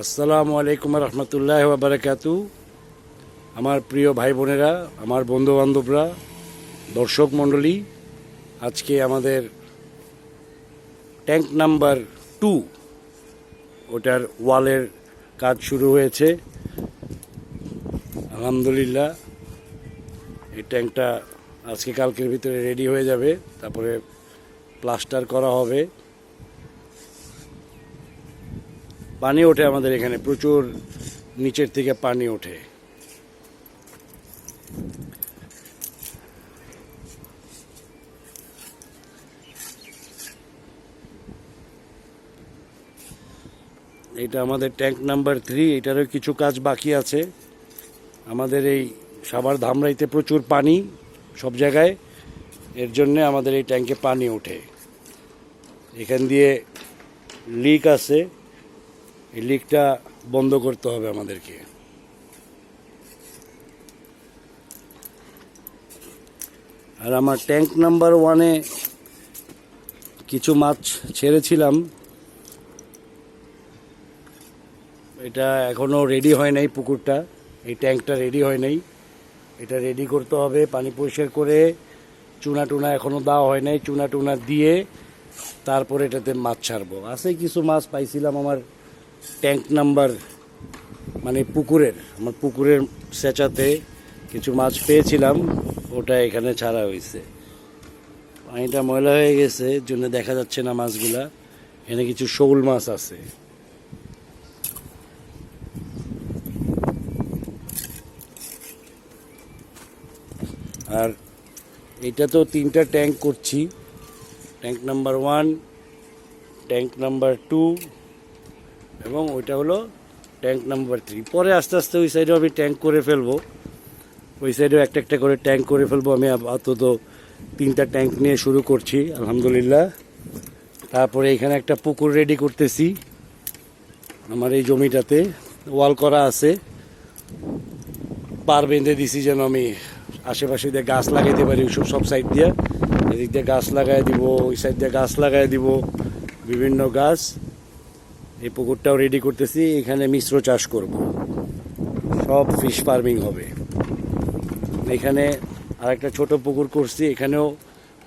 আসসালামু আলাইকুম রহমতুল্লাহ বারাকাতু। আমার প্রিয় ভাই বোনেরা, আমার বন্ধু বান্ধবরা, দর্শক মণ্ডলী, আজকে আমাদের ট্যাঙ্ক নাম্বার 2 ওটার ওয়ালের কাজ শুরু হয়েছে। আলহামদুলিল্লাহ এই ট্যাঙ্কটা আজকে কালকের ভিতরে রেডি হয়ে যাবে, তারপরে প্লাস্টার করা হবে। পানি ওঠে আমাদের এখানে, প্রচুর নিচের থেকে পানি ওঠে। এটা আমাদের ট্যাঙ্ক নাম্বার 3। এটারও কিছু কাজ বাকি আছে। আমাদের এই সাভার ধামরাইতে প্রচুর পানি সব জায়গায়, এর জন্যে আমাদের এই ট্যাঙ্কে পানি ওঠে। এখান দিয়ে লিক আছে, এই লিকটা বন্ধ করতে হবে আমাদেরকে। আর আমার ট্যাঙ্ক নাম্বার 1-এ কিছু মাছ ছেড়েছিলাম, এটা এখনও রেডি হয় নাই। পুকুরটা, এই ট্যাঙ্কটা রেডি হয় নাই, এটা রেডি করতে হবে। পানি পরিষ্কার করে চুনা টুনা এখনও দেওয়া হয় নাই, চুনা টুনা দিয়ে তারপরে এটাতে মাছ ছাড়বো। আছে কিছু মাছ পাইছিলাম আমার ট্যাঙ্ক নাম্বার মানে আমার পুকুরের সেচাতে কিছু মাছ পেয়েছিলাম, ওটা এখানে ছাড়া হয়েছে। পানিটা ময়লা হয়ে গেছে, এর জন্য দেখা যাচ্ছে না মাছগুলা। এখানে কিছু শৌল মাছ আছে। আর এটা তো 3টা ট্যাঙ্ক করছি, ট্যাঙ্ক নাম্বার 1, ট্যাঙ্ক নাম্বার 2 এবং ওইটা হলো ট্যাঙ্ক নাম্বার 3। পরে আস্তে আস্তে ওই সাইডেও আমি ট্যাঙ্ক করে ফেলবো, ওই সাইডেও একটা একটা করে ট্যাঙ্ক করে ফেলবো। আমি আপাতত 3টা ট্যাঙ্ক নিয়ে শুরু করছি আলহামদুলিল্লাহ। তারপরে এখানে একটা পুকুর রেডি করতেছি। আমার এই জমিটাতে ওয়াল করা আছে, পার বেঁধে দিছি যেন আমি আশেপাশে দিয়ে গাছ লাগাইতে পারি। সব সাইড দিয়ে, এদিক দিয়ে গাছ লাগাই দিব, ওই সাইড দিয়ে গাছ লাগাই দিব, বিভিন্ন গাছ। এই পুকুরটাও রেডি করতেছি, এখানে মিশ্র চাষ করব, সব ফিশ ফার্মিং হবে। এখানে আরেকটা ছোট পুকুর করছি, এখানেও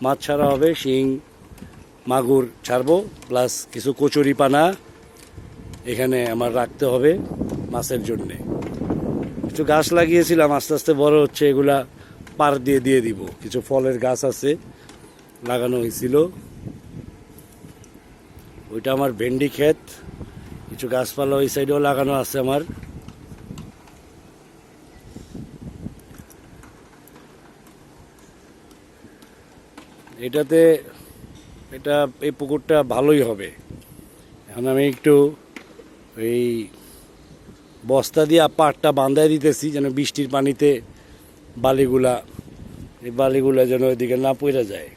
মাছ ছাড়া হবে, শিং মাগুর ছাড়বো, প্লাস কিছু কচুরি পানা এখানে আমার রাখতে হবে মাছের জন্যে। কিছু গাছ লাগিয়েছিলাম, আস্তে আস্তে বড় হচ্ছে, এগুলা পার দিয়ে দিয়ে দিব। কিছু ফলের গাছ আছে লাগানো হয়েছিল, ওইটা আমার ভেন্ডি ক্ষেত। কিছু গাছপালা ওই সাইডেও লাগানো আছে আমার। এই পুকুরটা ভালোই হবে। এখন আমি একটু এই বস্তা দিয়ে পাড়টা বাঁধাই দিতেছি, যেন বৃষ্টির পানিতে এই বালিগুলা যেন ওইদিকে না পড়ে যায়।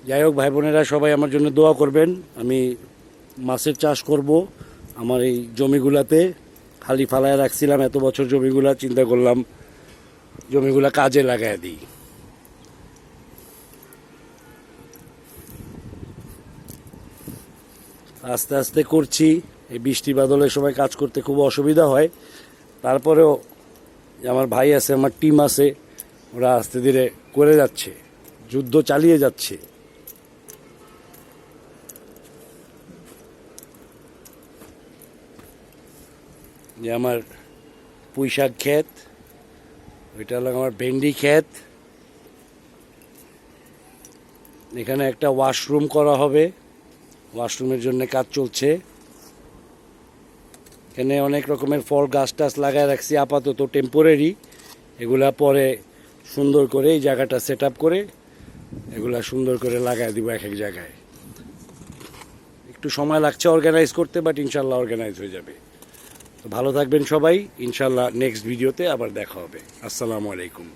যাই হোক, ভাই বোনেরা সবাই আমার জন্য দোয়া করবেন। আমি মাছের চাষ করব আমার এই জমিগুলাতে। খালি ফালায় রাখছিলাম এত বছর জমিগুলা, চিন্তা করলাম জমিগুলা কাজে লাগাই দিই। আস্তে আস্তে করছি, এই বৃষ্টি বাদলের সময় কাজ করতে খুব অসুবিধা হয়। তারপরেও আমার ভাই আছে, আমার টিম আছে, ওরা আস্তে ধীরে করে যাচ্ছে, যুদ্ধ চালিয়ে যাচ্ছে। যে আমার পুঁইশাক ক্ষেত, ওইটা হলো আমার ভেন্ডি ক্ষেত। এখানে একটা ওয়াশরুম করা হবে, ওয়াশরুমের জন্য কাজ চলছে। এখানে অনেক রকমের ফল গাছ টাছ লাগায় রাখছি, আপাতত টেম্পোরারি। এগুলা পরে সুন্দর করে এই জায়গাটা সেট আপ করে এগুলা সুন্দর করে লাগাই দিব এক এক জায়গায়। একটু সময় লাগছে অর্গানাইজ করতে, বাট ইনশাল্লাহ অর্গানাইজ হয়ে যাবে। তো ভালো থাকবেন সবাই, ইনশাল্লাহ নেক্সট ভিডিওতে আবার দেখা হবে। আসসালামু আলাইকুম।